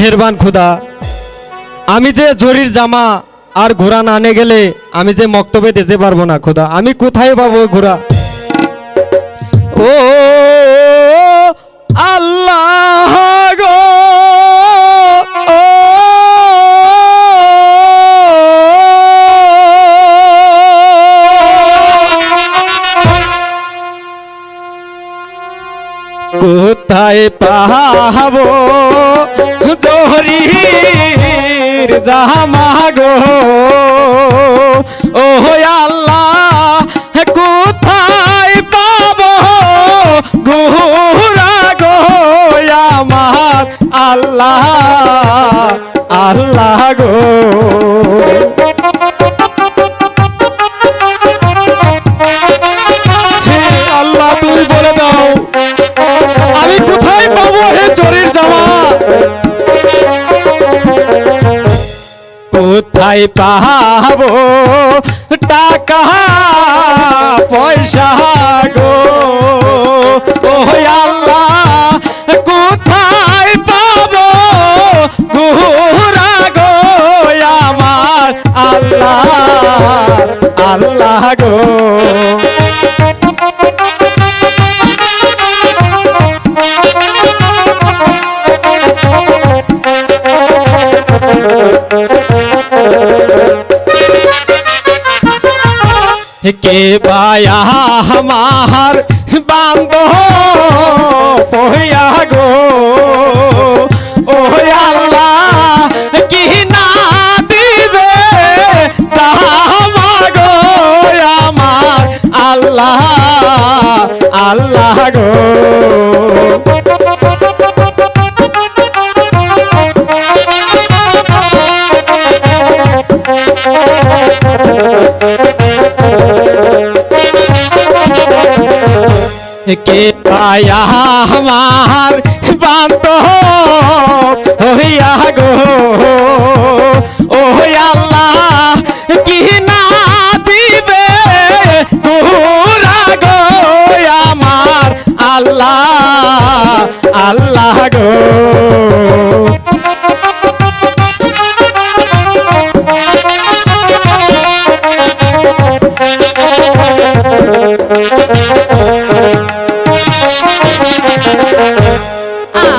মেহেরবান খুদা, আমি যে জরির জামা আর ঘোড়া না আনে গেলে আমি যে মক্তবে যেতে পারবো না খোদা। আমি কোথায় পাবো ঘোড়া? ও আল্লাহ গো, কোথায় পাবো জরির জামা গো, ও আল্লাহ কোথায় পাবো ঘোড়া গো আমার আল্লাহ, আল্লাহ গো। হে আল্লাহ, তুমি বলে দাও আমি কোথায় পাবো হে জরির জামা? কোথায় পাবো টাকা পয়সা গো, ও আল্লাহ কোথায় পাবো ঘোড়া গো আমার আল্লাহ, আল্লাহ গো। কে বায়া আমার বান্ধ পহিয়া গো, ও আল্লাহ কি না দিবে জামা গো আমার আল্লাহ, আল্লাহ গো। কে পায়া আমার বান্ত হইয়া গো, ও আল্লাহ কি না দিবে ঘোড়া গো আমার আল্লাহ, আল্লাহ গো।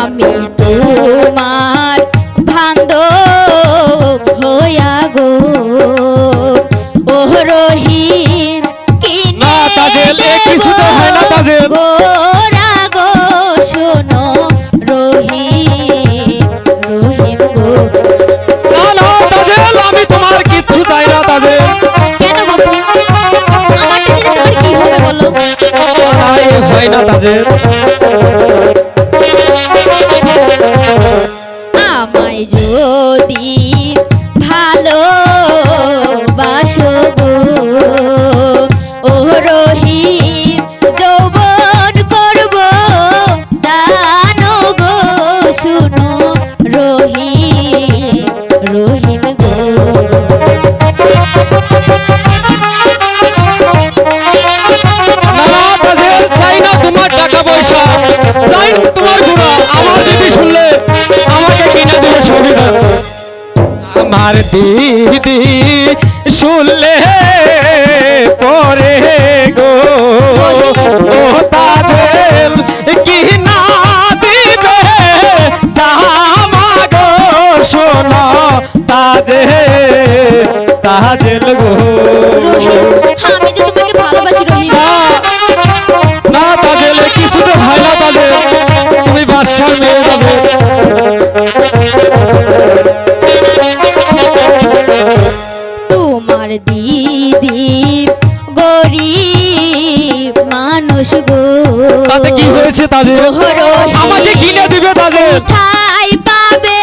আমি তোমার বান্ধব হইয়া গো, ও রহিম কিনে গোরা গো, শোনো রহিম, রহিম গো। আমি তোমার কিচ্ছু চাই না তাজেল। কেন বাবু, আমারটা নিয়ে তোমার কি হবে বলো? হয় না তাজেল। আমায় যদি ভালো বাসো গো, ও রহিম যৌবন করব দান গো, শুনো রহিম, রহিম গো। চাই না তোমার টাকা পয়সা, চাই তোমার ঘোড়া। আমার দিদি শুনলে আমাকে কিনে দেবে সুবিধা। আমার দিদি শুনলে পরে গো, ও তাজেল কি না দিবে জামা গো, শোনো তাজেল, তাজেল গো। রহিম, আমি যে তোমাকে ভালোবাসি রহিম। না তাজেল, কিছু তো হয় না তাজেল, তুমি বাদশার মেয়ে তাজেল। তোমার দিদি গরিব মানুষ গো, তাতে কি হয়েছে তাজেল? আমাকে কিনে দিবে তাজেল। কোথায় পাবে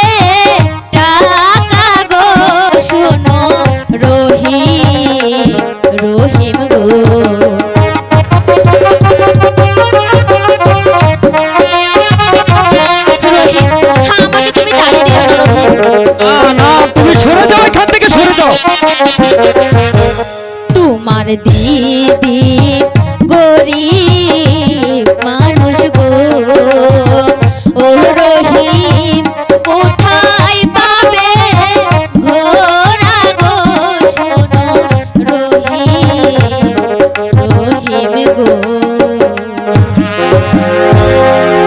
টাকা গো, শোনো রহিম, রহিম গো। রহিম, আমাকে তুমি তাড়িয়ে দিও না রহিম। না, তুমি সরে যাও, এখান থেকে সরে যাও। তোমার দিদি